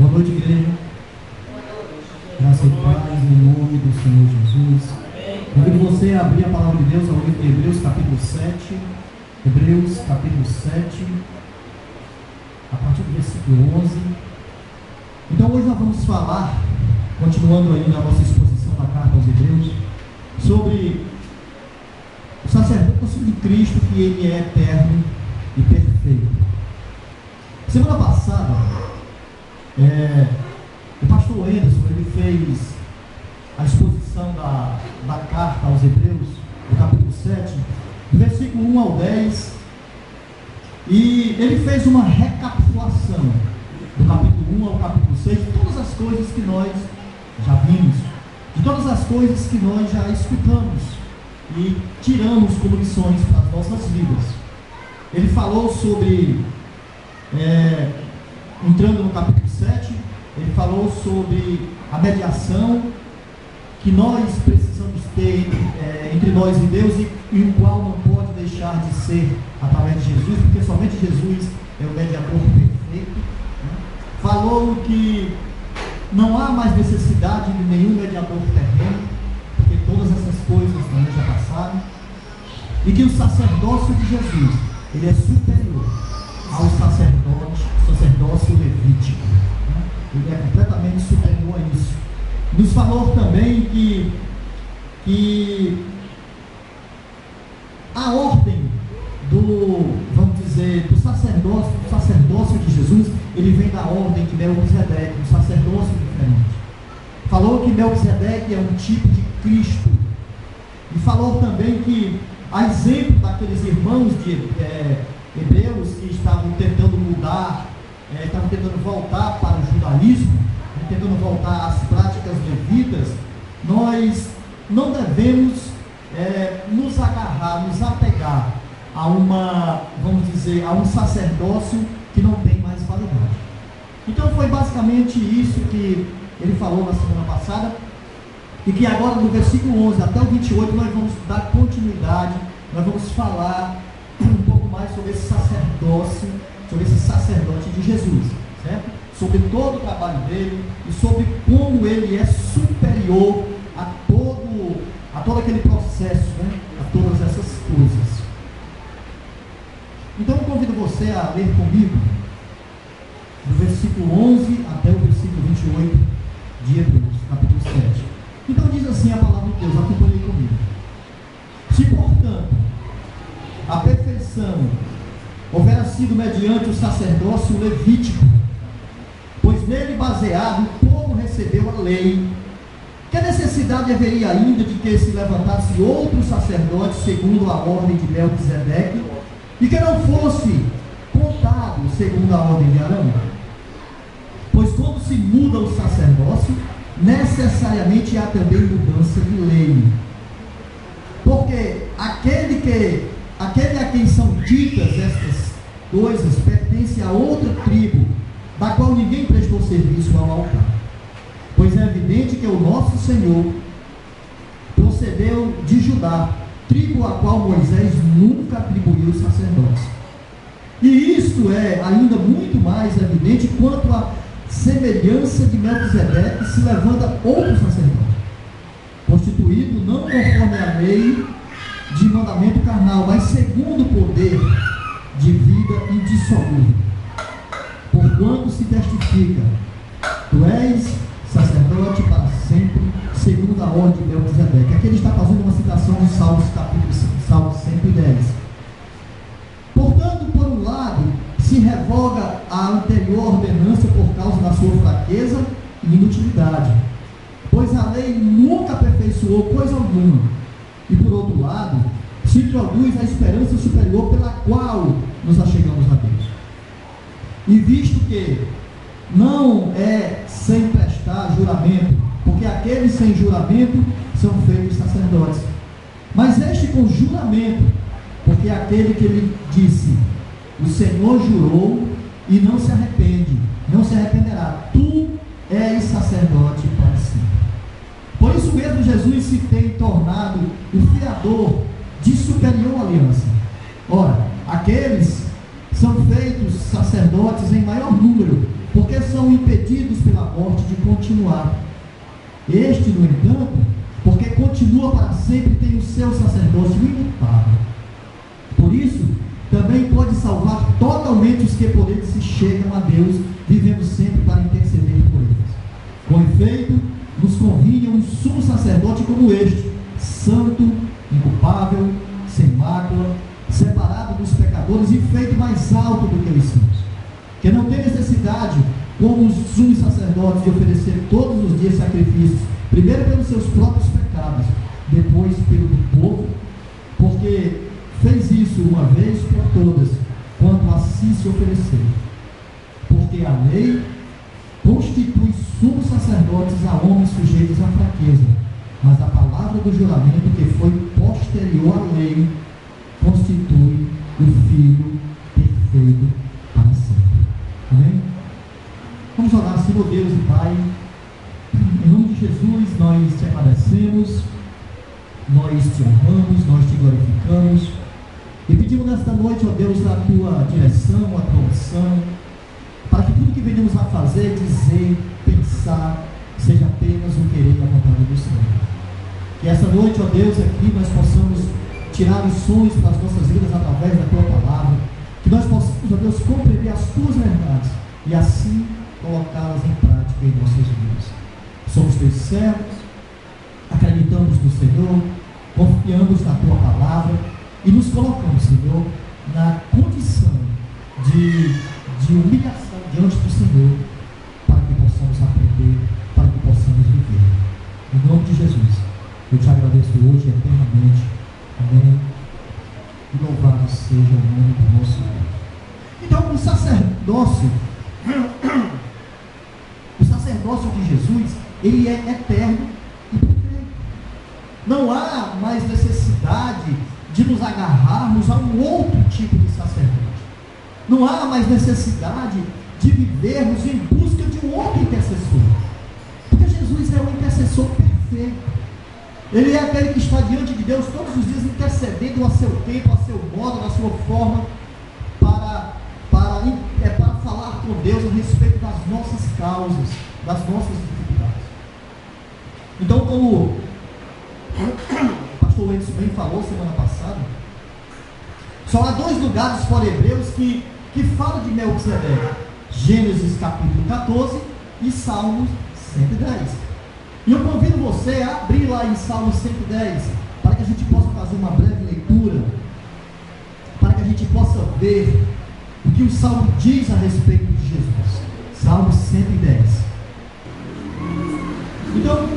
Boa noite, igreja. Graça e paz em nome do Senhor Jesus. Convido você a abrir a palavra de Deus ao livro de Hebreus, capítulo 7. Hebreus, capítulo 7, a partir do versículo 11. Então, hoje nós vamos falar, continuando aí na nossa exposição da carta aos Hebreus, sobre o sacerdócio de Cristo, que ele é eterno e perfeito. Semana passada, o pastor Anderson, ele fez a exposição da carta aos Hebreus, do capítulo 7, do versículo 1 ao 10, e ele fez uma recapitulação do capítulo 1 ao capítulo 6, de todas as coisas que nós já vimos, de todas as coisas que nós já escutamos e tiramos como lições para as nossas vidas. Ele falou sobre, entrando no capítulo 7, ele falou sobre a mediação que nós precisamos ter entre nós e Deus, e o qual não pode deixar de ser através de Jesus, porque somente Jesus é o mediador perfeito, né? Falou que não há mais necessidade de nenhum mediador terreno, porque todas essas coisas também já passaram, e que o sacerdócio de Jesus, ele é superior ao sacerdócio levítico, né? Ele é completamente superior a isso. Nos falou também que a ordem do sacerdócio de Jesus, ele vem da ordem de Melquisedeque, um sacerdócio diferente. Falou que Melquisedeque é um tipo de Cristo, e falou também que, a exemplo daqueles irmãos de hebreus que estavam tentando mudar, estavam tentando voltar para o judaísmo, tentando voltar às práticas levitas, nós não devemos nos agarrar, nos apegar a a um sacerdócio que não tem mais validade. Então foi basicamente isso que ele falou na semana passada, e que agora no versículo 11 até o 28 nós vamos dar continuidade, nós vamos falar um pouco mais sobre esse sacerdócio, sobre esse sacerdote de Jesus, certo? Sobre todo o trabalho dele e sobre como ele é superior a todo aquele processo, né? A todas essas coisas. Então eu convido você a ler comigo do versículo 11 até o versículo 28 de Hebreus, capítulo 7. Então diz assim a palavra de Deus, acompanhe comigo. Se, portanto, a perfeição houvera sido mediante o sacerdócio levítico, pois nele baseado o povo recebeu a lei, que necessidade haveria ainda de que se levantasse outro sacerdote segundo a ordem de Melquisedeque, e que não fosse contado segundo a ordem de Arão? Pois quando se muda o sacerdócio, necessariamente há também mudança de lei, porque aquele a quem são ditas estas coisas pertence a outra tribo, da qual ninguém prestou serviço ao altar. Pois é evidente que o nosso Senhor procedeu de Judá, tribo a qual Moisés nunca atribuiu sacerdócio. E isto é ainda muito mais evidente quanto à semelhança de Melquisedeque se levanta outro sacerdote, constituído não conforme a lei de mandamento carnal, mas segundo o poder de vida indissolúvel. Porquanto se testifica, tu és sacerdote para sempre, segundo a ordem de Melquisedeque. Aqui ele está fazendo uma citação de Salmos, capítulo 5, Salmo 110. Portanto, por um lado, se revoga a anterior ordenança por causa da sua fraqueza e inutilidade, pois a lei nunca aperfeiçoou coisa alguma. E por outro lado, se introduz a esperança superior pela qual nos achegamos a Deus. E visto que não é sem prestar juramento, porque aqueles sem juramento são feitos sacerdotes, mas este com juramento, porque aquele que lhe disse, o Senhor jurou e não se arrepende, não se arrependerá, tu és sacerdote para sempre. Por isso mesmo Jesus se tem tornado o fiador de superior aliança. Ora, aqueles são feitos sacerdotes em maior número, porque são impedidos Este, no entanto, porque continua para sempre, tem o seu sacerdócio imutável. Por isso, também pode salvar totalmente os que por ele se chegam a Deus, vivendo sempre para interceder por eles. Com efeito, nos convinha um sumo sacerdote como este, santo, inculpável, sem mácula, separado dos pecadores e feito mais alto do que os céus, que não tem necessidade, como os sumos sacerdotes, de oferecer todos os dias sacrifícios, primeiro pelos seus próprios pecados, depois pelo do povo, porque fez isso uma vez por todas, quando assim se ofereceu. Porque a lei constitui sumos sacerdotes a homens sujeitos à fraqueza, mas a palavra do juramento, que foi posterior à lei, constitui o Filho perfeito para sempre. Amém? Vamos orar. Senhor Deus e Pai, em nome de Jesus, nós te agradecemos, nós te honramos, nós te glorificamos e pedimos nesta noite, ó Deus, a tua direção, a tua unção, para que tudo que venhamos a fazer, dizer, pensar, seja apenas o querer e a vontade do Senhor. Que essa noite, ó Deus, aqui nós possamos tirar lições para as nossas vidas através da tua palavra, que nós possamos, ó Deus, compreender as tuas verdades e assim colocá-las em prática em nossas vidas. Somos teus servos, acreditamos no Senhor, confiamos na tua palavra e nos colocamos, Senhor, na condição de humilhação diante do Senhor, para que possamos aprender, para que possamos viver. Em nome de Jesus, eu te agradeço hoje eternamente. Amém. E louvado seja o nome do nosso Deus. Então, o sacerdócio de Jesus, ele é eterno e perfeito. Não há mais necessidade de nos agarrarmos a um outro tipo de sacerdote. Não há mais necessidade de vivermos em busca de um outro intercessor. Porque Jesus é o intercessor perfeito. Ele é aquele que está diante de Deus todos os dias, intercedendo a seu tempo, a seu modo, na sua forma, para falar com Deus a respeito das nossas causas, das nossas dificuldades. Então, como o pastor Edson bem falou semana passada, só há 2 lugares fora Hebreus que falam de Melquisedeque: Gênesis capítulo 14 e Salmos 110. E eu convido você a abrir lá em Salmos 110, para que a gente possa fazer uma breve leitura, para que a gente possa ver o que o Salmo diz a respeito de Jesus. Salmos 110. Então,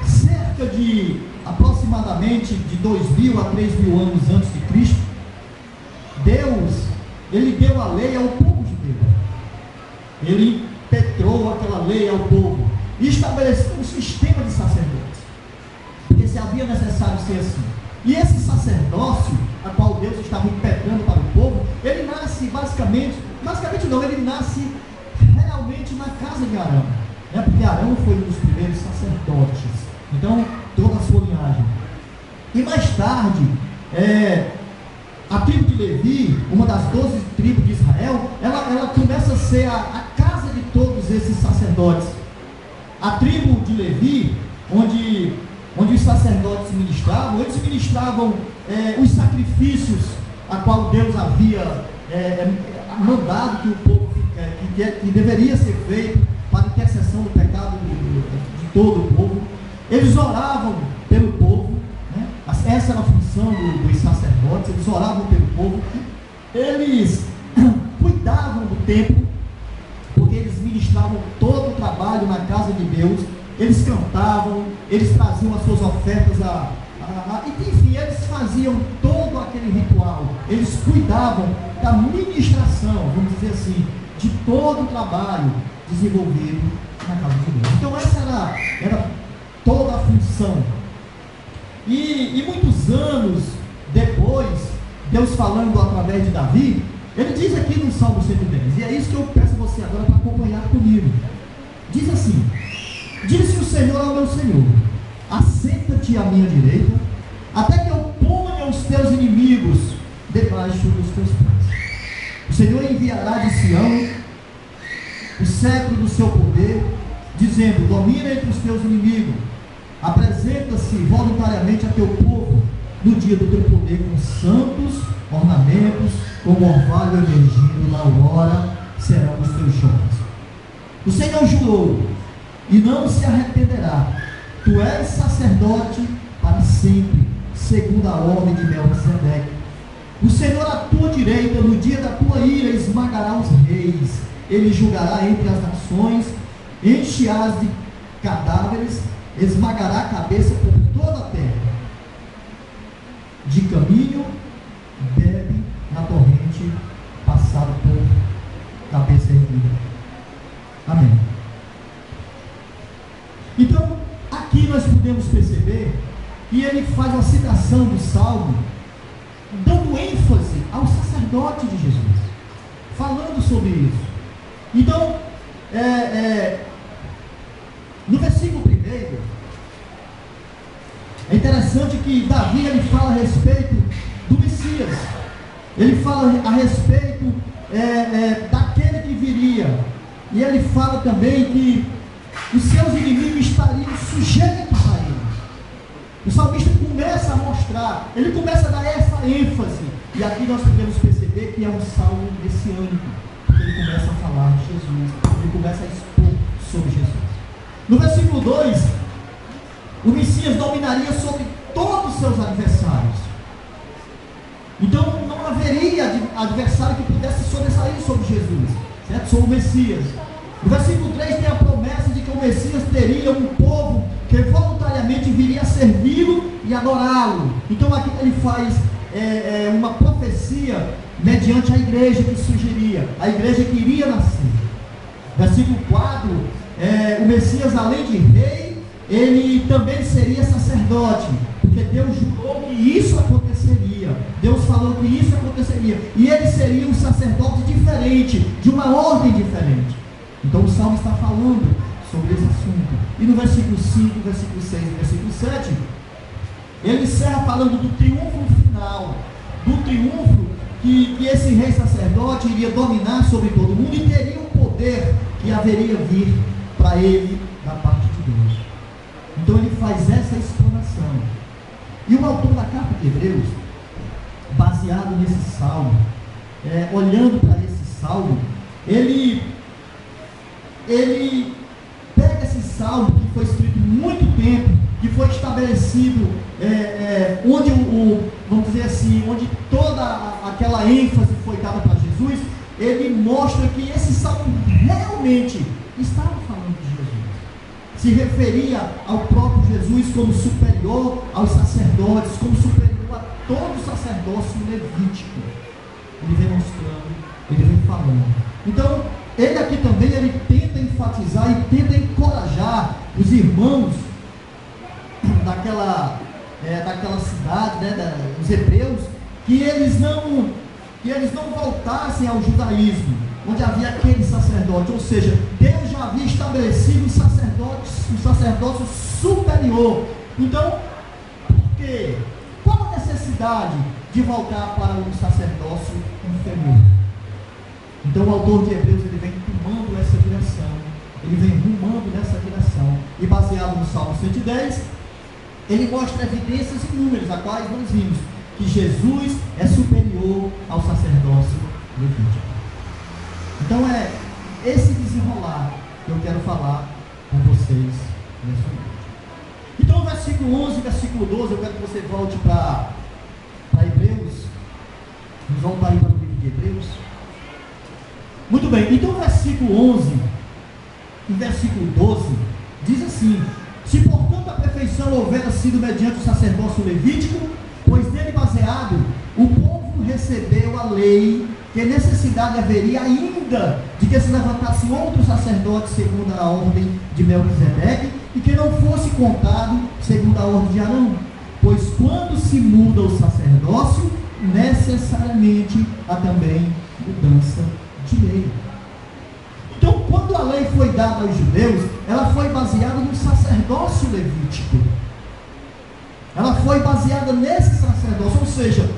cerca de aproximadamente de 2.000 a 3.000 anos antes de Cristo, Deus, ele deu a lei ao povo judeu. Ele impetrou aquela lei ao povo e estabeleceu um sistema de sacerdotes, porque se havia necessário ser assim. E esse sacerdócio, a qual Deus estava impetrando para o povo, ele nasce basicamente não, ele nasce realmente na casa de Arão, né? Porque Arão foi um dos primeiros sacerdotes, então toda a sua linhagem. E mais tarde, a tribo de Levi, uma das 12 tribos de Israel, ela começa a ser a casa de todos esses sacerdotes. A tribo de Levi, onde os sacerdotes ministravam, eles ministravam os sacrifícios a qual Deus havia mandado que o povo, que deveria ser feito para intercessão do pecado de todo o povo. Eles oravam pelo povo, né? Essa era a função dos sacerdotes. Eles oravam pelo povo, eles cuidavam do templo, porque eles ministravam todo o trabalho na casa de Deus. Eles cantavam, eles traziam as suas ofertas, enfim, eles faziam todo aquele ritual. Eles cuidavam da ministração, vamos dizer assim, de todo o trabalho desenvolvido na casa de Deus. Então essa era toda a função. E muitos anos depois, Deus falando através de Davi, ele diz aqui no Salmo 110, e é isso que eu peço a você agora para acompanhar comigo. Diz assim: disse o Senhor ao meu Senhor: assenta-te à minha direita, até que eu ponha os teus inimigos debaixo dos teus pés. O Senhor enviará de Sião o cetro do seu poder, dizendo: domina entre os teus inimigos, apresenta-se voluntariamente a teu povo no dia do teu poder com santos ornamentos, como orvalho emergindo na aurora, serão os teus jovens. O Senhor jurou e não se arrependerá: tu és sacerdote para sempre, segundo a ordem de Melquisedeque. O Senhor à tua direita, no dia da tua ira, esmagará os reis. Ele julgará entre as nações, enche-as de cadáveres, esmagará a cabeça por toda a terra. De caminho, bebe na torrente, passado por cabeça erguida. Amém. Então, aqui nós podemos perceber que ele faz a citação do Salmo, dando ênfase ao sacerdote de Jesus, falando sobre isso. Então, no versículo 1, é interessante que Davi ele fala a respeito do Messias, ele fala a respeito daquele que viria, e ele fala também que os seus inimigos estariam sujeitos a ele. O salmista começa a mostrar, ele começa a dar essa ênfase, e aqui nós podemos perceber que é um salmo messiânico, porque ele começa a falar de Jesus, ele começa a expor sobre Jesus. No versículo 2, o Messias dominaria sobre todos os seus adversários. Então não haveria adversário que pudesse sobressair sobre Jesus, certo? Sobre o Messias. No versículo 3 tem a promessa de que o Messias teria um povo que voluntariamente viria a servi-lo e adorá-lo. Então aqui ele faz uma profecia mediante a igreja que surgiria, a igreja que iria nascer. Versículo 4, o Messias, além de rei, ele também seria sacerdote, porque Deus jurou que isso aconteceria, Deus falou que isso aconteceria, e ele seria um sacerdote diferente, de uma ordem diferente. Então o Salmo está falando sobre esse assunto. E no versículo 5, versículo 6 e versículo 7, ele encerra falando do triunfo final, do triunfo que esse rei sacerdote iria dominar sobre todo mundo e teria um poder que haveria vir para ele da parte de Deus. Então ele faz essa explanação. E o autor da carta de Hebreus, baseado nesse salmo, olhando para esse salmo, ele pega esse salmo que foi escrito muito tempo, que foi estabelecido, onde vamos dizer assim, onde toda aquela ênfase foi dada para Jesus, ele mostra que esse salmo realmente estava falando de Jesus, se referia ao próprio Jesus como superior aos sacerdotes, como superior a todo o sacerdócio levítico. Ele vem mostrando, ele vem falando. Então, ele aqui também, ele tenta enfatizar e tenta encorajar os irmãos daquela cidade, os hebreus, que eles não voltassem ao judaísmo, onde havia aquele sacerdote, ou seja, Deus já havia estabelecido um sacerdócio superior. Então, por quê? Qual a necessidade de voltar para um sacerdócio inferior? Então o autor de Hebreus ele vem tomando essa direção, ele vem rumando nessa direção, e baseado no Salmo 110, ele mostra evidências inúmeras, a quais nós vimos que Jesus é superior ao sacerdócio levítico. Então é esse desenrolar que eu quero falar com vocês nessa noite. Então versículo 11 e versículo 12, eu quero que você volte para Hebreus. Vamos voltar aí para o livro de Hebreus. Muito bem, então o versículo 11 e versículo 12 diz assim: se portanto a perfeição houvera sido mediante o sacerdócio levítico, pois nele baseado o povo recebeu a lei, que necessidade haveria ainda de que se levantasse outro sacerdote segundo a ordem de Melquisedeque, e que não fosse contado segundo a ordem de Arão, pois quando se muda o sacerdócio, necessariamente há também mudança de lei. Então, quando a lei foi dada aos judeus, ela foi baseada no sacerdócio levítico. Ela foi baseada nesse sacerdócio, ou seja,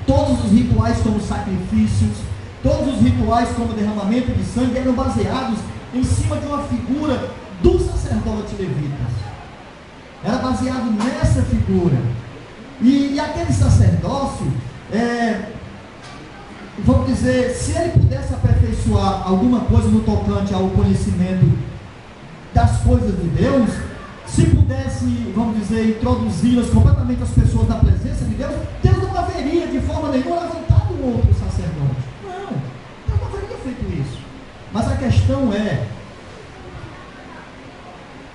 todos os rituais como sacrifícios, todos os rituais como derramamento de sangue eram baseados em cima de uma figura do sacerdote levita. Era baseado nessa figura. E aquele sacerdócio, vamos dizer, se ele pudesse aperfeiçoar alguma coisa no tocante ao conhecimento das coisas de Deus, se pudesse, vamos dizer, introduzi-las completamente às pessoas na presença de Deus, Deus não haveria de forma nenhuma levantado um outro sacerdote. Não, Deus não haveria feito isso. Mas a questão é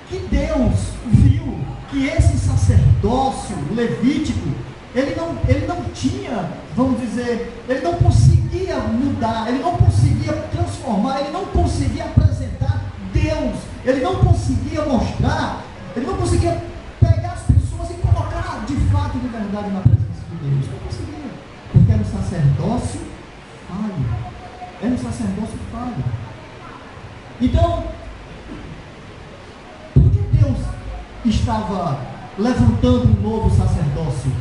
que Deus viu que esse sacerdócio levítico, ele não tinha, vamos dizer, ele não conseguia mudar, ele não conseguia transformar, ele não conseguia apresentar Deus, ele não conseguia mostrar, ele não conseguia pegar as pessoas e colocar de fato, de verdade, na presença de Deus. Não conseguia, porque era um sacerdócio falho. Era um sacerdócio falho. Então, por que Deus estava levantando um novo sacerdócio?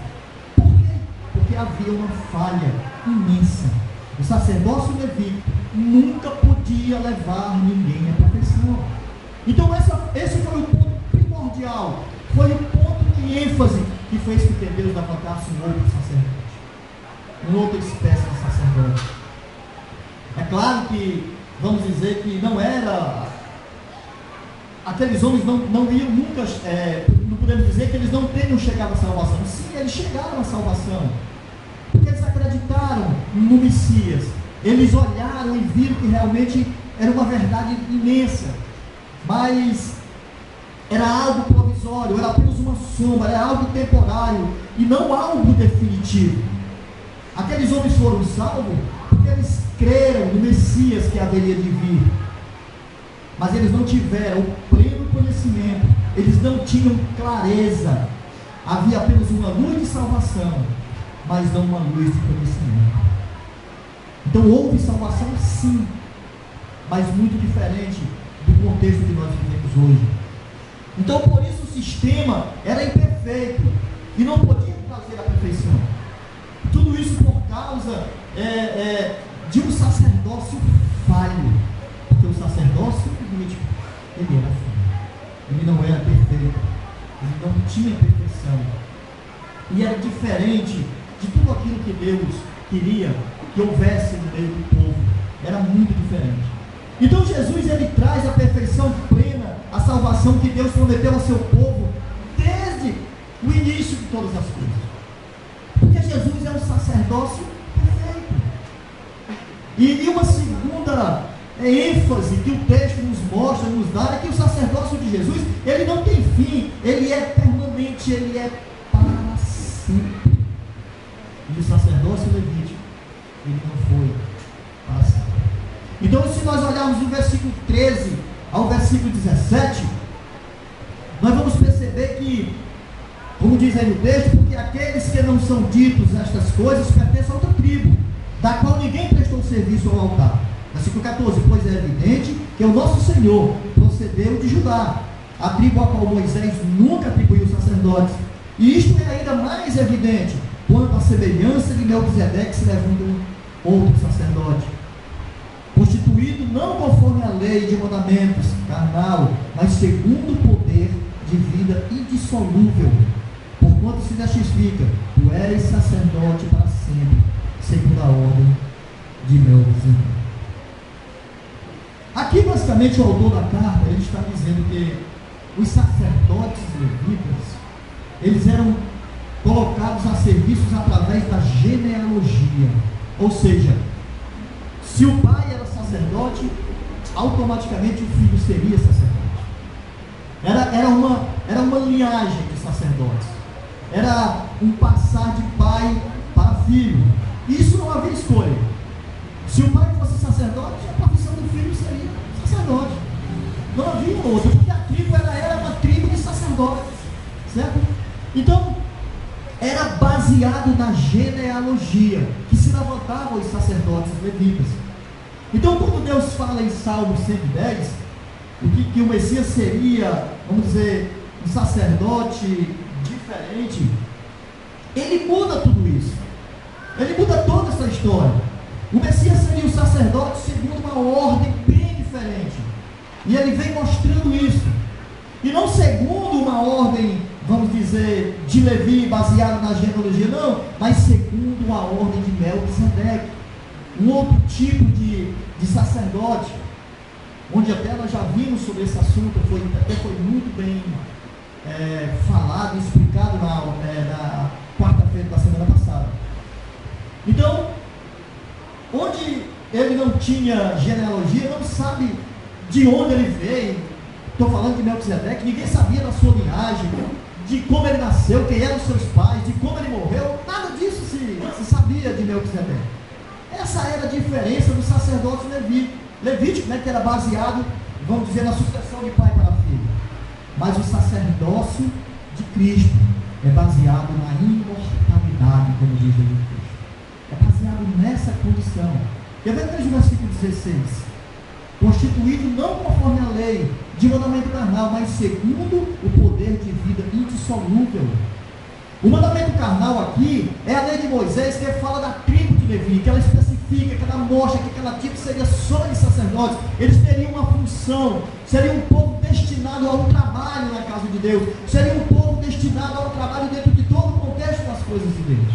Por quê? Porque havia uma falha imensa. O sacerdócio levítico nunca podia levar ninguém à perfeição. Então esse foi o ponto primordial, foi o ponto de ênfase que fez com que Deus levantasse um outro sacerdote, uma outra espécie de sacerdote. É claro que, vamos dizer que não era, aqueles homens não iam nunca, não podemos dizer que eles não tenham chegado à salvação. Sim, eles chegaram à salvação, porque eles acreditaram no Messias, eles olharam e viram que realmente era uma verdade imensa, mas era algo provisório, era apenas uma sombra, era algo temporário e não algo definitivo. Aqueles homens foram salvos porque eles creram no Messias que haveria de vir, mas eles não tiveram o pleno conhecimento, eles não tinham clareza. Havia apenas uma luz de salvação, mas não uma luz de conhecimento. Então houve salvação sim, mas muito diferente do contexto que nós vivemos hoje. Então por isso o sistema era imperfeito e não podia trazer a perfeição. Tudo isso por causa de um sacerdócio falho, porque o sacerdócio levítico, ele era falho, ele não era perfeito, ele não tinha perfeição, e era diferente de tudo aquilo que Deus queria que houvesse no meio do povo. Era muito diferente. Então Jesus, ele traz a perfeição plena, a salvação que Deus prometeu ao seu povo desde o início de todas as coisas, porque Jesus é um sacerdócio perfeito. E uma segunda ênfase que o texto nos mostra, nos dá, é que o sacerdócio de Jesus, ele não tem fim, ele é permanente, ele é para sempre. E o sacerdócio levítico, ele não foi para sempre. Então, se nós olharmos do versículo 13 ao versículo 17, nós vamos perceber que, como diz aí no texto, porque aqueles que não são ditos estas coisas pertencem a outra tribo, da qual ninguém prestou serviço ao altar. Versículo 14, pois é evidente que o nosso Senhor procedeu de Judá, a tribo a qual Moisés nunca atribuiu sacerdotes. E isto é ainda mais evidente quanto à semelhança de Melquisedeque se levando outro sacerdote, constituído não conforme a lei de mandamentos carnal, mas segundo o poder de vida indissolúvel, porquanto se testifica, tu és sacerdote para sempre, segundo a ordem de Melquisedeque. Aqui basicamente o autor da carta, ele está dizendo que os sacerdotes levitas, eles eram colocados a serviços através da genealogia, ou seja, se o pai era sacerdote, automaticamente o filho seria sacerdote. Era uma linhagem de sacerdotes, era um passar de pai para filho. Isso não havia escolha. Se o pai fosse sacerdote, a profissão do filho seria sacerdote. Não havia outra, porque a tribo era uma tribo de sacerdotes, certo? Então, era baseado na genealogia que se levantavam os sacerdotes levitas. Então, quando Deus fala em Salmo 110, que o Messias seria, vamos dizer, um sacerdote diferente, ele muda tudo isso. Ele muda toda essa história. O Messias seria um sacerdote segundo uma ordem bem diferente. E ele vem mostrando isso. E não segundo uma ordem, vamos dizer, de Levi, baseada na genealogia, não, mas segundo a ordem de Melquisedeque, um outro tipo de sacerdote, onde até nós já vimos sobre esse assunto, até foi muito bem falado e explicado na quarta-feira da semana passada. Então, onde ele não tinha genealogia, não sabe de onde ele veio. Estou falando de Melquisedeque, ninguém sabia da sua linhagem, de como ele nasceu, quem eram os seus pais, de como ele morreu, nada disso se sabia de Melquisedeque. Essa era a diferença do sacerdócio levítico, né, que era baseado, vamos dizer, na sucessão de pai para filho. Mas o sacerdócio de Cristo é baseado na imortalidade, como diz Jesus Cristo. É baseado nessa condição. E veja o versículo 16. Constituído não conforme a lei de mandamento carnal, mas segundo o poder de vida indissolúvel. O mandamento carnal aqui é a lei de Moisés, que fala da tribo de Levi, que ela especifica, que ela mostra que aquela tribo seria só de sacerdotes. Eles teriam uma função, seria um povo destinado a um trabalho na casa de Deus, seria um povo destinado a um trabalho dentro de todo o contexto das coisas de Deus.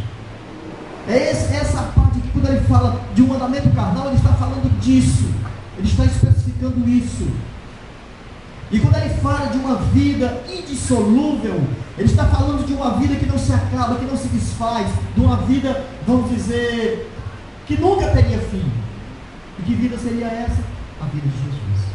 É essa parte que, quando ele fala de um mandamento carnal, ele está falando disso, ele está especificando isso. E quando ele fala de uma vida indissolúvel, ele está falando de uma vida que não se acaba, que não se desfaz, de uma vida, vamos dizer, que nunca teria fim. E que vida seria essa? A vida de Jesus.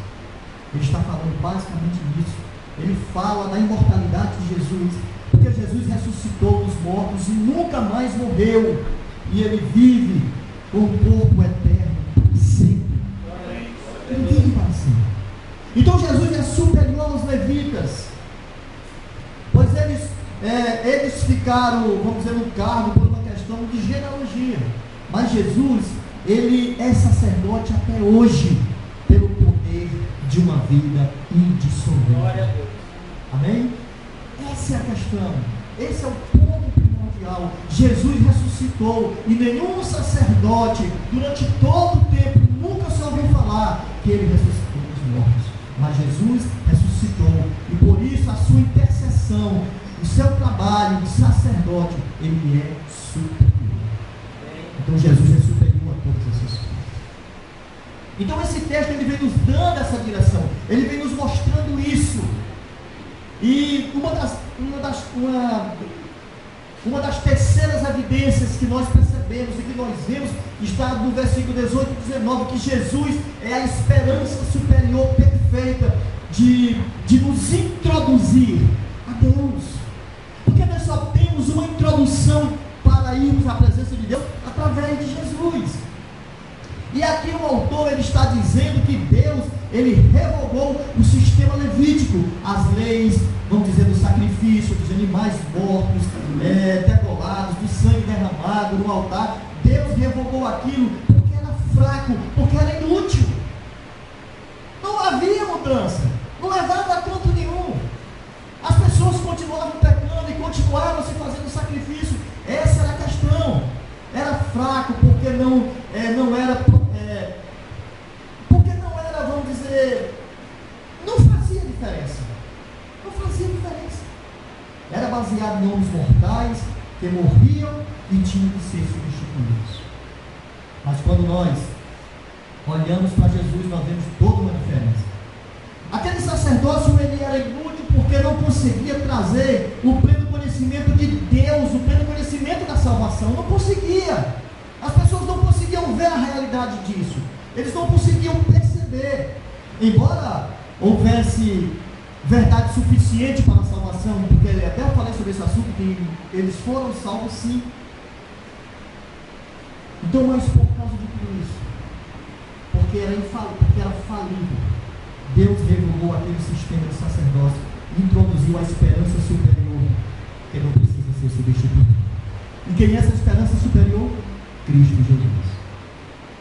Ele está falando basicamente disso. Ele fala da imortalidade de Jesus, porque Jesus ressuscitou dos mortos e nunca mais morreu. E ele vive com o corpo eterno para sempre. Ele vive para sempre. Então Jesus é superior aos levitas, pois eles ficaram, vamos dizer, no cargo por uma questão de genealogia. Mas Jesus, ele é sacerdote até hoje, pelo poder de uma vida indissolúvel. Amém? Essa é a questão, esse é o ponto primordial. Jesus ressuscitou, e nenhum sacerdote, durante todo o tempo, nunca se ouviu falar que ele ressuscitou dos mortos. Mas Jesus ressuscitou, e por isso a sua intercessão, o seu trabalho de sacerdote, ele é superior. Então Jesus é superior a todas essas coisas. Então esse texto, ele vem nos dando essa direção, ele vem nos mostrando isso. E uma das terceiras evidências que nós percebemos e que nós vemos está no versículo 18 e 19, que Jesus é a esperança superior perfeita de nos introduzir a Deus. Porque nós só temos uma introdução para irmos à presença de Deus através de Jesus. E aqui o autor, ele está dizendo que Deus, ele revogou o sistema levítico, as leis, vamos dizer, do sacrifício, dos animais mortos, degolados, do sangue derramado no altar. Deus revogou aquilo porque era fraco, porque era inútil. Não havia mudança, não levava a canto nenhum. As pessoas continuavam pecando e continuavam se fazendo sacrifício. Essa era a questão. Era fraco porque não era, vamos dizer, não fazia diferença. Não fazia diferença. Era baseado em homens mortais que morriam e tinham que ser substituídos. Mas quando nós olhamos para Jesus, nós vemos toda uma diferença. Aquele sacerdócio, ele era inútil porque não conseguia trazer o pleno conhecimento de Deus, o pleno conhecimento da salvação. Não conseguia. As pessoas não conseguiam ver a realidade disso. Eles não conseguiam perceber. Embora houvesse verdade suficiente para a salvação, porque até eu falei sobre esse assunto, que eles foram salvos sim. Então, mas por causa de tudo isso, porque era falível, Deus revogou aquele sistema de sacerdócio e introduziu a esperança superior, que não precisa ser substituída. E quem é essa esperança superior? Cristo Jesus.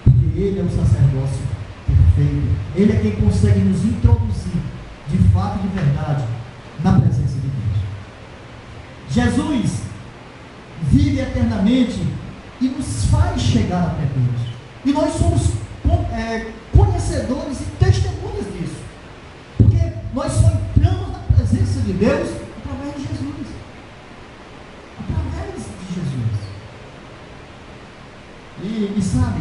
Porque Ele é o sacerdócio perfeito. Ele é quem consegue nos introduzir, de fato e de verdade, na presença de Deus. Jesus vive eternamente e nos faz chegar até Deus. E nós somos conhecedores e testemunhas disso. Nós só entramos na presença de Deus através de Jesus. Através de Jesus. E sabe,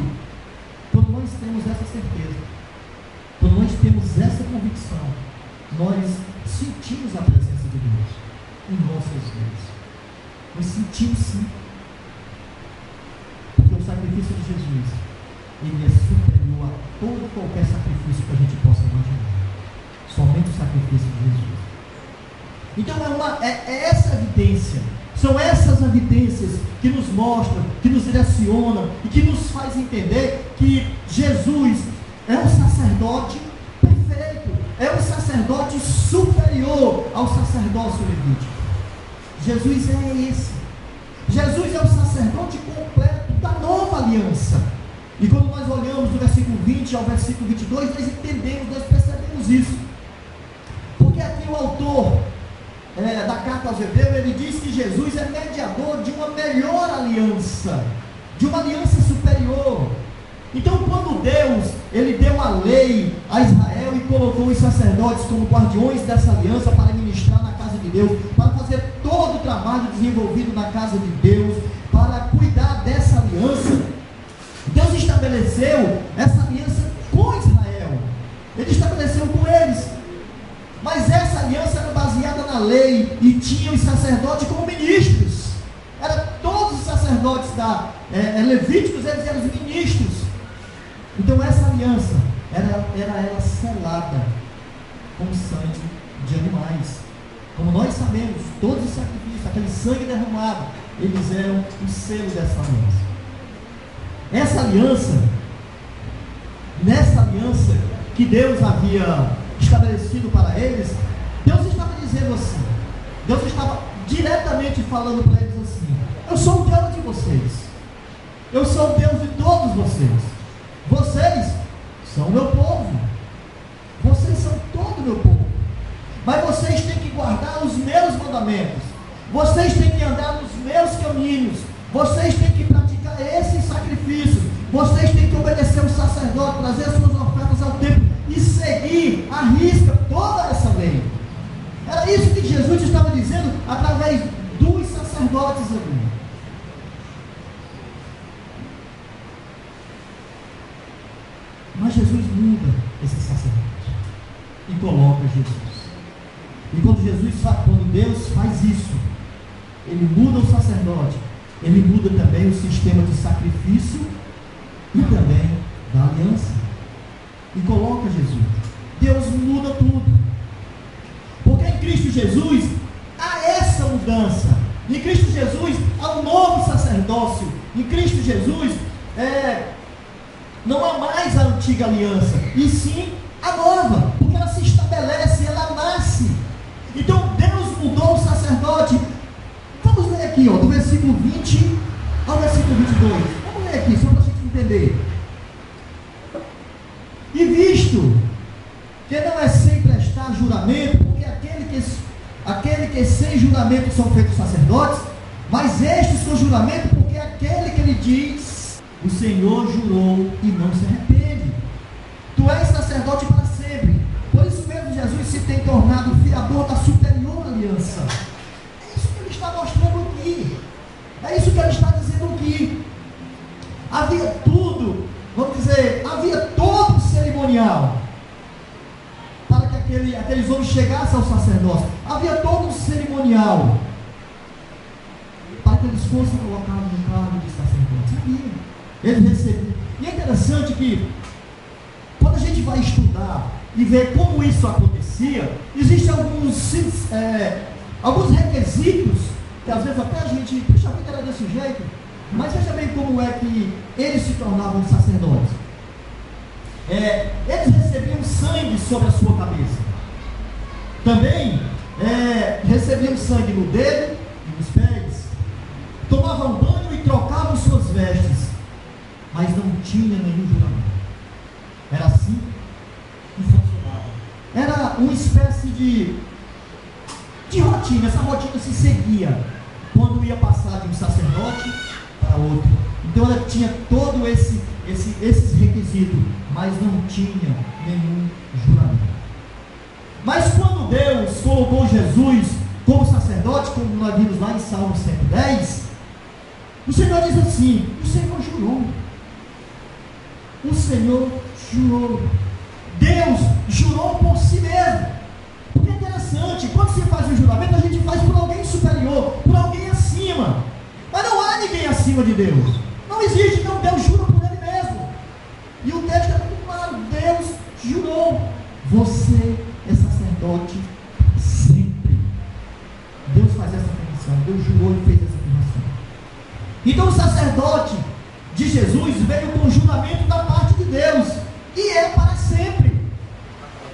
quando nós temos essa certeza, quando nós temos essa convicção, nós sentimos a presença de Deus em nossas vidas. Nós sentimos sim. Porque o sacrifício de Jesus, ele é superior a todo e qualquer sacrifício que a gente possa imaginar. Somente o sacrifício de Jesus. Então é essa evidência, são essas evidências que nos mostram, que nos direcionam e que nos faz entender que Jesus é um sacerdote perfeito, é um sacerdote superior ao sacerdócio levítico. Jesus é esse. Jesus é o sacerdote completo da nova aliança. E quando nós olhamos do versículo 20 ao versículo 22, nós entendemos, nós percebemos isso. Porque aqui o autor da carta aos Hebreus, ele diz que Jesus é mediador de uma melhor aliança, de uma aliança superior. Então, quando Deus, ele deu a lei a Israel e colocou os sacerdotes como guardiões dessa aliança para ministrar na casa de Deus, para fazer todo o trabalho desenvolvido na casa de Deus, para cuidar dessa aliança, Deus estabeleceu essa aliança com Israel. Ele estabeleceu com eles. Mas essa aliança era baseada na lei e tinha os sacerdotes como ministros. Todos os sacerdotes levíticos, eles eram os ministros. Então essa aliança era ela selada com sangue de animais. Como nós sabemos, todos os sacrifícios, aquele sangue derramado, eles eram o selo dessa aliança. Nessa aliança que Deus havia estabelecido para eles, Deus estava dizendo assim, Deus estava diretamente falando para eles assim: eu sou o Deus de vocês, eu sou o Deus de todos vocês, vocês são o meu povo, vocês são todo o meu povo, mas vocês têm que guardar os meus mandamentos, vocês têm que andar nos meus caminhos, vocês têm que praticar esses sacrifícios, vocês têm que obedecer o sacerdote, trazer suas ofertas ao templo e seguir à risca toda essa lei. Era isso que Jesus estava dizendo através dos sacerdotes ali. Mas Jesus muda esse sacerdote e coloca Jesus. E quando Deus faz isso, ele muda o sacerdote, ele muda também o sistema de sacrifício e também da aliança, e coloca Jesus. Deus muda tudo, porque em Cristo Jesus há essa mudança. Em Cristo Jesus há um novo sacerdócio. Em Cristo Jesus não há mais a antiga aliança, e sim a nova, porque ela se estabelece, ela nasce. Então Deus mudou o sacerdote. Vamos ler aqui, do versículo 20 ao versículo 22. Vamos ler aqui, só para a gente entender. E visto que não é sem prestar juramento, porque aquele que sem juramento são feitos sacerdotes, mas estes com juramento, porque aquele que lhe diz: o Senhor jurou e não se arrepende. Tu és sacerdote para sempre. Por isso mesmo Jesus se tem tornado fiador da superior aliança. É isso que ele está mostrando aqui. É isso que ele está dizendo aqui. Havia tudo, havia todo o cerimonial para que aqueles homens chegassem ao sacerdócio. Havia todo um cerimonial para que eles fossem colocados no cargo de sacerdote. Havia. Eles recebiam. E é interessante que, quando a gente vai estudar e ver como isso acontecia, existem alguns requisitos que às vezes até a gente, puxa, que era desse jeito, mas veja bem como é que eles se tornavam sacerdotes. Eles recebiam sangue sobre a sua cabeça. Também recebiam sangue no dedo e nos pés. Tomavam banho e trocavam suas vestes, mas não tinha nenhum juramento. Era assim que funcionava. Era uma espécie de rotina. Essa rotina se seguia quando ia passar de um sacerdote para outro. Então ela tinha todo esses requisitos, mas não tinha nenhum juramento. Mas quando Deus colocou Jesus como sacerdote, como nós vimos lá em Salmo 110, o Senhor diz assim: o Senhor jurou. O Senhor jurou. Deus jurou por si mesmo. Porque é interessante, quando se faz um juramento, a gente faz por alguém superior, por alguém acima. Mas não há ninguém acima de Deus. Não existe, então Deus jura por Ele mesmo. E o texto é muito claro: Deus jurou. Você é sacerdote sempre. Deus faz essa afirmação. Deus jurou e fez essa afirmação. Então o sacerdote de Jesus veio com o juramento da parte de Deus. E é para sempre.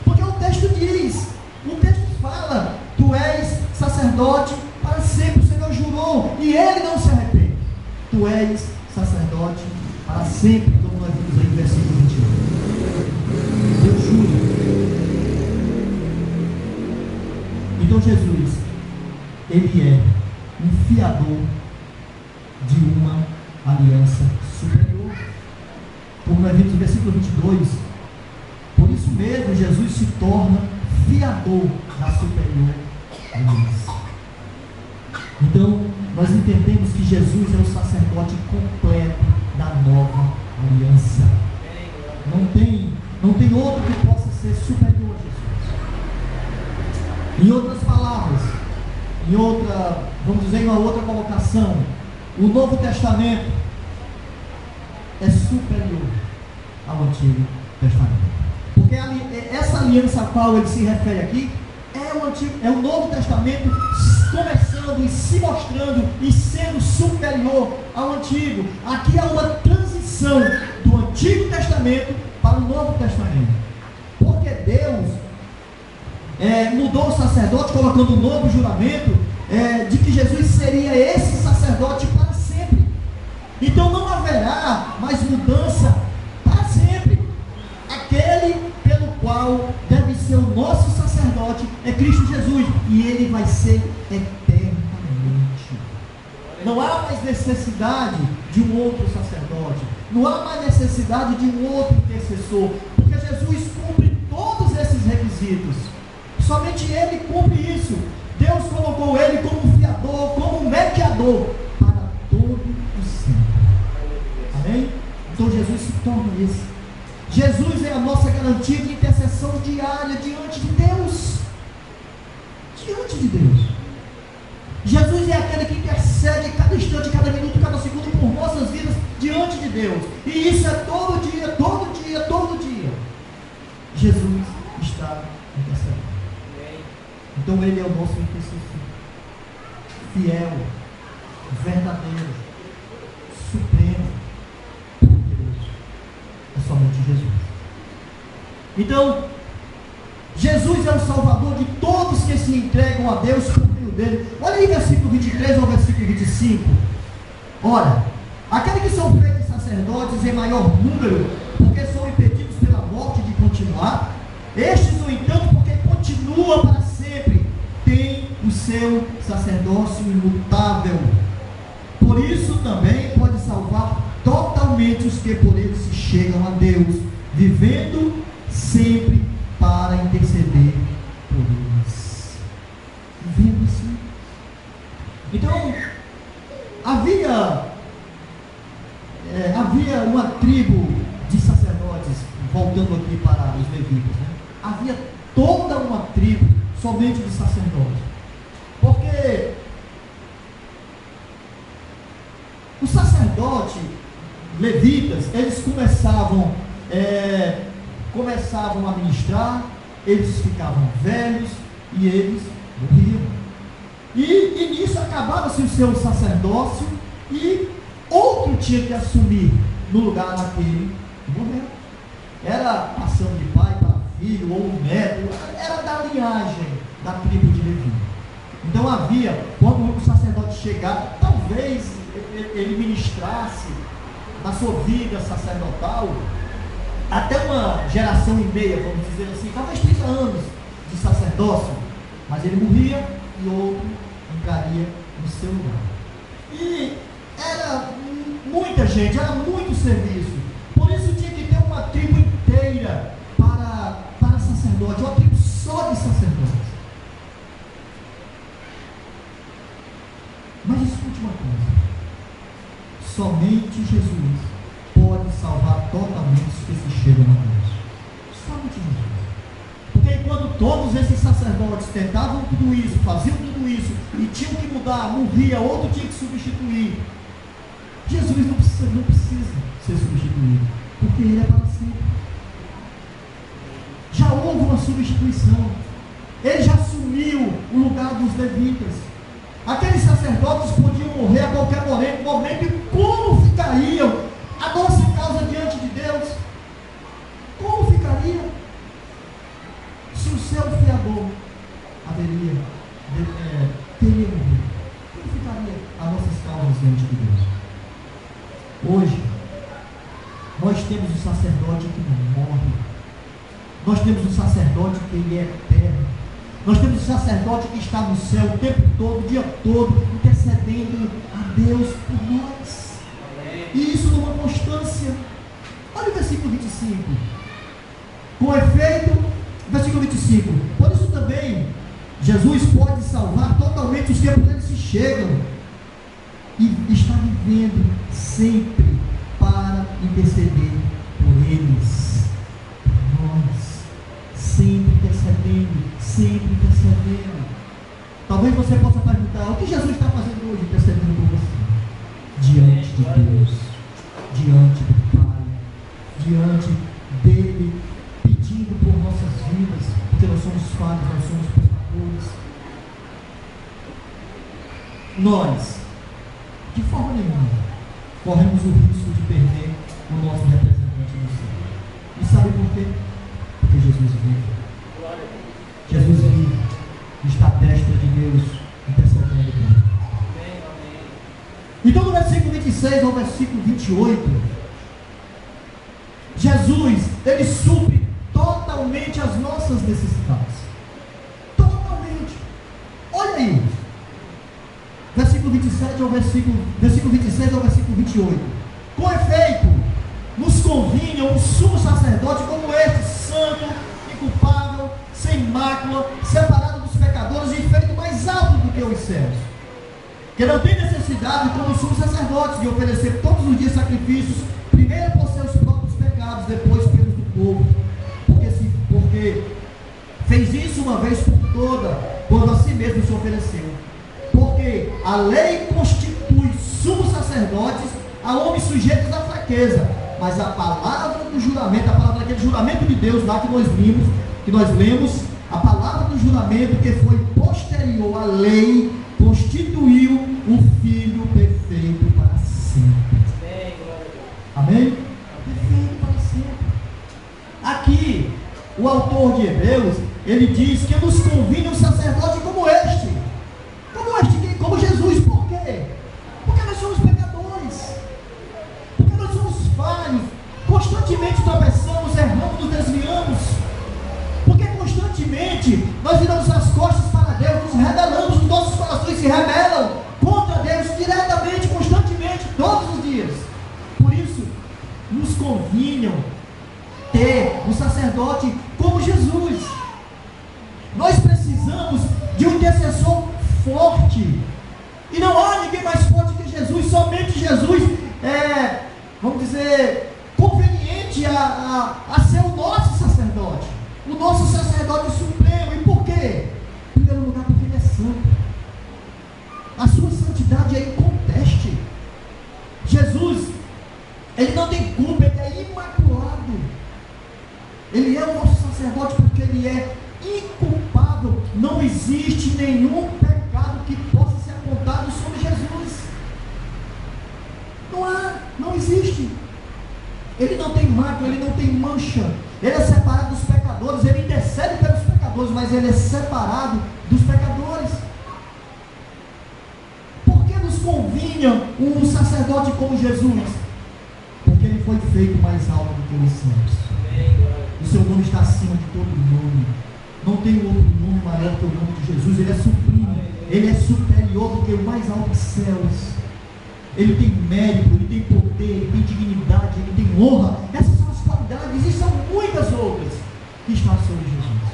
Porque o texto diz, o texto fala: tu és sacerdote para sempre. O Senhor jurou e Ele não se arrepende. Tu és sacerdote para sempre, como nós vimos aí no versículo 21. Deus jura. Então Jesus, Ele é um fiador de uma aliança superior. Como nós vimos no versículo 22, por isso mesmo Jesus se torna fiador da superior aliança. Então, nós entendemos que Jesus é o sacerdote completo da nova aliança. Não tem outro que possa ser superior a Jesus. Em outras palavras, vamos dizer, em uma outra colocação, o Novo Testamento é superior ao Antigo Testamento. Porque essa aliança a qual ele se refere aqui é o Novo Testamento começando e se mostrando e sendo superior ao Antigo. Aqui há uma transição do Antigo Testamento para o Novo Testamento. Porque Deus mudou o sacerdote, colocando um novo juramento de que Jesus seria esse sacerdote para sempre. Então não haverá mais mudança para sempre. Aquele pelo qual deve ser o nosso sacerdote é Cristo Jesus, e Ele vai ser eternamente. Não há mais necessidade de um outro sacerdote, não há mais necessidade de um outro intercessor, porque Jesus cumpre todos esses requisitos. Somente Ele cumpre isso. Deus colocou Ele como fiador, como mediador para todo o sempre. Amém? Então Jesus se torna esse. Jesus é a nossa garantia de intercessão diária diante de Deus. Diante de Deus. Jesus é aquele que intercede cada instante, cada minuto, cada segundo por nossas vidas diante de Deus. E isso é todo dia, todo dia, todo dia. Jesus está intercedendo. Então Ele é o nosso intercessor. Fiel, verdadeiro, supremo, poderoso. É somente Jesus. Então, Jesus é o Salvador de todos que se entregam a Deus por meio dele. Olha aí versículo 23 ao versículo 25. Ora, aqueles que são feitos sacerdotes em maior número, porque são impedidos pela morte de continuar, estes, no entanto, porque continuam para sempre, têm o seu sacerdócio imutável. Por isso também pode salvar totalmente os que por ele se chegam a Deus, vivendo sempre para interceder por eles. Vivendo assim. Então, havia uma tribo de sacerdotes, voltando aqui para os levitas, né? Havia toda uma tribo somente de sacerdotes, porque os sacerdotes levitas, eles começavam a ministrar, eles ficavam velhos e eles morriam. E nisso acabava-se o seu sacerdócio e outro tinha que assumir no lugar daquele que morreu. Era passando de pai para filho ou neto, era da linhagem da tribo de Levi. Então havia, quando o sacerdote chegava, talvez ele ministrasse na sua vida sacerdotal até uma geração e meia, vamos dizer assim, talvez 30 anos de sacerdócio, mas ele morria e outro entraria no seu lugar. E era muita gente, era muito serviço, por isso tinha que ter uma tribo inteira para sacerdote, uma tribo só de sacerdotes. somente Jesus pode salvar totalmente os que se chegam a Deus. Somente Jesus. Porque enquanto todos esses sacerdotes tentavam tudo isso, faziam tudo isso, e tinham que mudar, morria, outro tinha que substituir, Jesus não precisa ser substituído, porque Ele é para sempre. Já houve uma substituição. Ele já assumiu o lugar dos levitas. Aqueles sacerdotes podiam morrer a qualquer momento, e como ficariam a nossa causa diante de Deus? Como ficaria? Se o seu fiador teria morrido, como ficaria as nossas causas diante de Deus? Hoje, nós temos um sacerdote que não morre. Nós temos um sacerdote que ele é eterno. Nós temos um sacerdote que está no céu o tempo todo, o dia todo, intercedendo a Deus por nós. E isso numa constância. Olha o versículo 25. Com efeito, versículo 25. Por isso também, Jesus pode salvar totalmente os que por ele se chegam. E está vivendo sempre para interceder por eles. Por nós. Sempre intercedendo. Talvez você possa perguntar: o que Jesus está fazendo hoje, intercedendo por você? Diante de Deus, diante do Pai, diante dele, pedindo por nossas vidas, porque nós somos falhos, nós somos pecadores. Nós, de forma nenhuma, corremos o risco de perder o nosso representante no céu. E sabe por quê? Porque Jesus vive. Jesus vive, está à destra de Deus, intercedendo por nós. Então, do versículo 26 ao versículo 28, Jesus, ele supre totalmente as nossas necessidades. Totalmente. Olha aí. Versículo 26 ao versículo 28. Com efeito, nos convinha um sumo sacerdote como este, santo, inculpável, sem mácula, separado dos pecadores e feito mais alto do que os céus, que não tem necessidade, como os sumos sacerdotes, de oferecer todos os dias sacrifícios, primeiro por seus próprios pecados, depois pelos do povo, porque fez isso uma vez por toda, quando a si mesmo se ofereceu. Porque a lei constitui sumos sacerdotes a homens sujeitos à fraqueza, mas a palavra do juramento, a palavra daquele juramento de Deus lá que nós lemos, a palavra do juramento que foi posterior à lei, constituiu o Filho perfeito para sempre. Amém? Perfeito para sempre. Aqui, o autor de Hebreus, ele diz que nos convinha um sacerdote como este, como Jesus. Por quê? Porque nós somos pecadores, porque nós somos falhos, constantemente tropeçamos, erramos, nos desviamos, porque constantemente nós viramos as costas para Deus, nos rebelamos, os nossos corações se rebelam contra Deus diretamente, constantemente, todos os dias. Por isso, nos convinham ter um sacerdote como Jesus. Nós precisamos de um intercessor forte, e não há ninguém mais forte que Jesus. Somente Jesus é, vamos dizer, conveniente a ser o nosso sacerdote, o nosso sacerdote supremo. E por quê? Em primeiro lugar, porque ele é santo. A sua santidade é inconteste. Jesus, ele não tem culpa, ele é imaculado. Ele é o nosso sacerdote porque ele é inculpável. Não existe nenhum pecado que possa ser apontado sobre Jesus. Não existe. Ele não tem mácula, ele não tem mancha. Ele é separado dos pecadores, ele intercede pelos pecadores, mas ele é separado dos pecadores. Por que nos convinha um sacerdote como Jesus? Porque ele foi feito mais alto do que os céus. O seu nome está acima de todo nome. Não tem outro nome maior que o nome de Jesus. Ele é supremo, ele é superior do que o mais alto dos céus. Ele tem mérito, ele tem poder, ele tem dignidade, ele tem honra. Essas são as qualidades, e são muitas outras que estão sobre Jesus.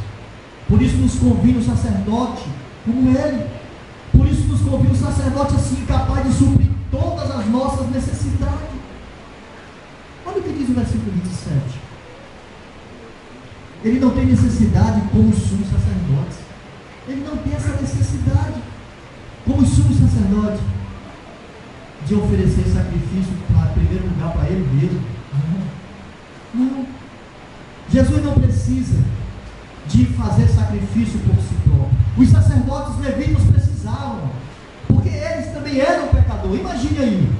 Por isso nos convida o sacerdote como ele. Por isso nos convida o sacerdote assim, capaz de suprir todas as nossas necessidades. Olha o que diz o versículo 27. Ele não tem necessidade como os sumos sacerdotes. Ele não tem essa necessidade como os sumos sacerdotes de oferecer sacrifício em primeiro lugar para ele mesmo. Não. Jesus não precisa de fazer sacrifício por si próprio. Os sacerdotes levitas precisavam, porque eles também eram pecadores. Imagine aí,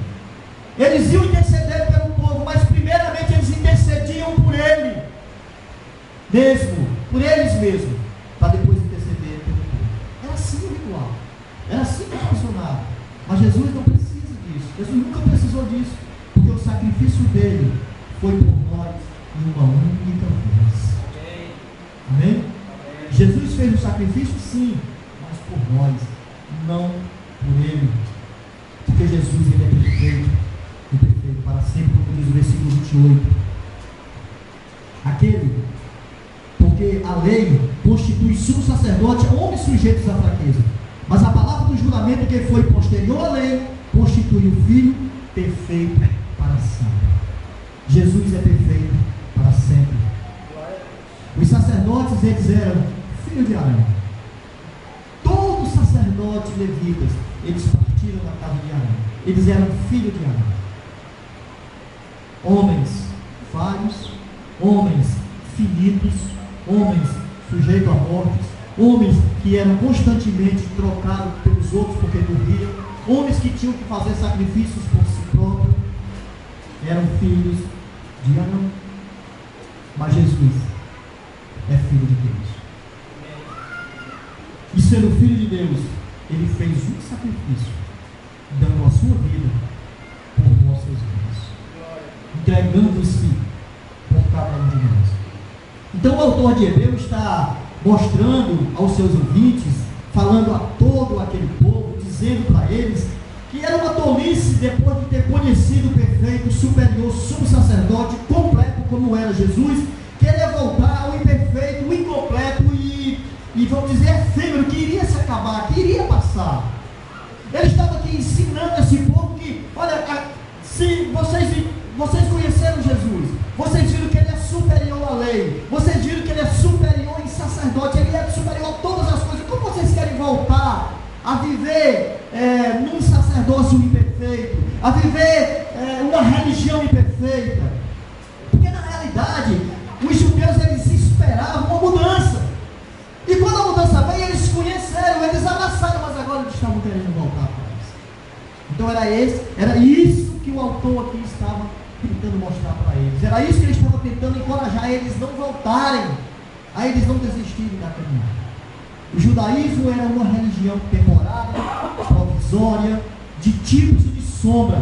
eles iam interceder pelo povo, mas primeiramente eles intercediam por ele mesmo, por eles mesmos, para depois interceder pelo povo. Era assim o ritual, era assim que funcionava. Mas Jesus não precisa disso. Jesus nunca precisou disso, porque o sacrifício dele foi por nós em uma única vez. Amém? Jesus fez o sacrifício, sim, mas por nós, não por ele. Porque Jesus, ele é perfeito, e perfeito para sempre, como diz o versículo 28. Porque a lei constitui sumo sacerdote a homens sujeitos à fraqueza. Mas a palavra do juramento que foi posterior à lei constitui o Filho perfeito para sempre. Jesus é perfeito para sempre. Os sacerdotes, eles eram filhos de Arão. Todos os sacerdotes levitas, eles partiram da casa de Arão. Eles eram filhos de Arão. Homens falhos, homens finitos, homens sujeitos a mortes, homens que eram constantemente trocados pelos outros porque morriam, homens que tinham que fazer sacrifícios por si próprios, eram filhos de Arão. Mas Jesus é filho de Deus. E sendo filho de Deus, ele fez um sacrifício, dando a sua vida por nossas vidas, entregando-se por cada um de nós. Então o autor de Hebreus está mostrando aos seus ouvintes, falando a todo aquele povo, dizendo para eles que era uma tolice, depois de ter conhecido o perfeito, superior, sumo sacerdote, completo como era Jesus, querer voltar ao imperfeito, o incompleto e vamos dizer, efêmero, que iria se acabar, que iria passar. Ele estava aqui ensinando esse povo que, olha, se vocês conheceram Jesus, vocês viram que ele é superior à lei, vocês viram que ele é superior em sacerdote, ele é superior a todas as coisas. Como vocês querem voltar a viver num sacerdócio imperfeito, a viver uma religião imperfeita? Porque na realidade os judeus, eles esperavam uma mudança, e quando a mudança veio, eles conheceram, eles abraçaram, mas agora eles estavam querendo voltar atrás. Então era isso que o autor aqui estava tentando mostrar para eles, era isso que ele estava tentando encorajar eles não voltarem, a eles não desistirem da caminhada. O judaísmo era uma religião temporária, provisória, de tipos e de sombra,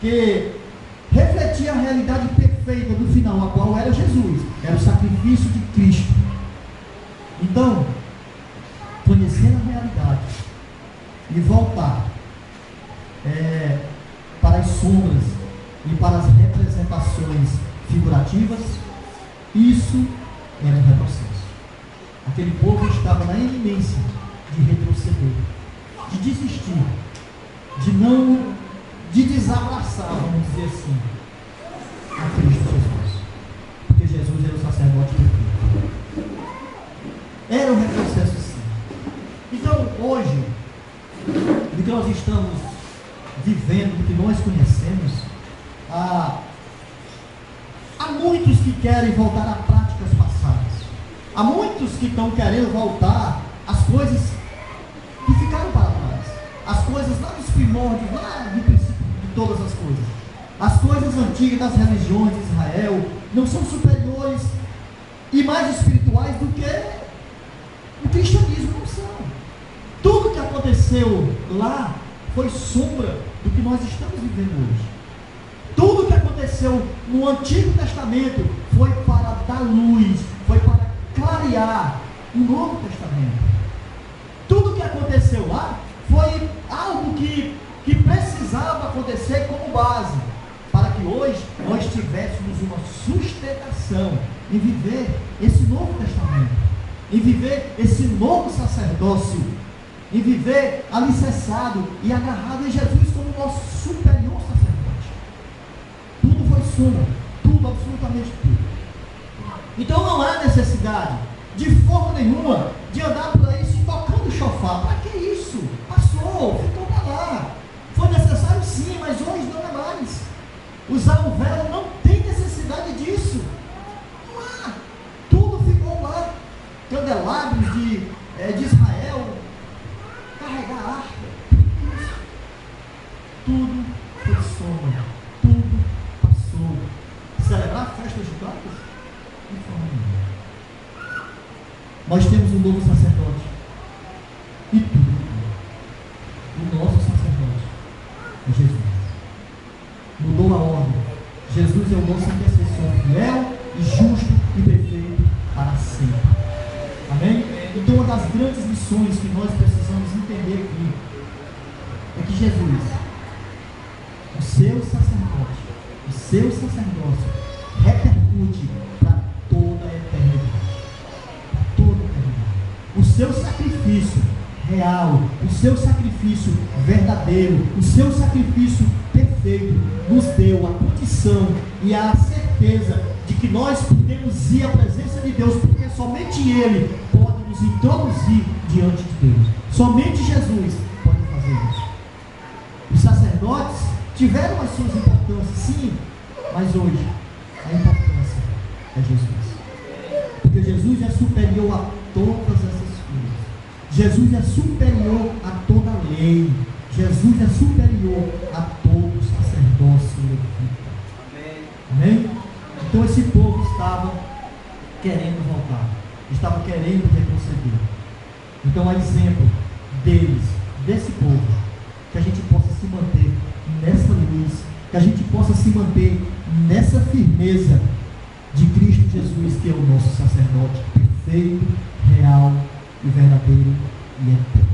que refletia a realidade perfeita do final, a qual era Jesus, era o sacrifício de Cristo. Então, conhecer a realidade e voltar para as sombras e para as representações figurativas, isso era um retrocesso. Aquele povo estava na iminência de retroceder, de desistir, de desabraçar, vamos dizer assim, a Cristo Jesus, porque Jesus era o sacerdote perfeito. Era um retrocesso, sim. Então, hoje, do que nós estamos vivendo, do que nós conhecemos, há muitos que querem voltar a práticas passadas. Há muitos que estão querendo voltar às coisas que ficaram para trás. As coisas lá dos primórdios, lá do princípio de todas as coisas. As coisas antigas das religiões de Israel não são superiores e mais espirituais do que o cristianismo. Não são. Tudo que aconteceu lá foi sombra do que nós estamos vivendo hoje. Tudo que aconteceu no Antigo Testamento foi para dar luz, foi para clarear o Novo Testamento. Tudo que aconteceu lá foi algo que precisava acontecer como base, para que hoje nós tivéssemos uma sustentação em viver esse Novo Testamento, em viver esse novo sacerdócio, em viver alicerçado e agarrado em Jesus como o nosso superior sacerdote. Tudo foi sumo, tudo, absolutamente tudo. Então não há necessidade, de forma nenhuma, de andar por aí se tocando o chofar. Para que isso? Passou, ficou para lá. Foi necessário sim, mas hoje não é mais. Usar o véu não tem necessidade disso. Não há. Tudo ficou lá. Candelabros de Israel, carregar a arca. Tudo foi sombra. Tudo passou. Celebrar festas judaicas? De forma nenhuma. Nós temos um novo sacerdote. E tudo. O nosso sacerdote é Jesus. Mudou a ordem. Jesus é o nosso intercessor fiel e justo e perfeito para sempre. Amém? Então uma das grandes lições que nós precisamos entender aqui é que Jesus, o seu sacerdote, o seu sacerdócio repercute para toda a eternidade. Toda a eternidade. O seu sacrifício real, o seu sacrifício verdadeiro, o seu sacrifício perfeito nos deu a condição e a certeza de que nós podemos ir à presença de Deus, porque somente Ele pode nos introduzir diante de Deus. Somente Jesus pode fazer isso. Os sacerdotes tiveram as suas importâncias, sim, mas hoje a importância é Jesus. Porque Jesus é superior a todas essas coisas. Jesus é superior a toda a lei. Jesus é superior a todo o sacerdócio levita. Amém? Então esse povo estava querendo voltar, estava querendo retroceder. Então, a exemplo deles, desse povo, que a gente possa se manter nessa luz, que a gente possa se manter nessa firmeza de Cristo Jesus, que é o nosso sacerdote perfeito, real e verdadeiro e eterno.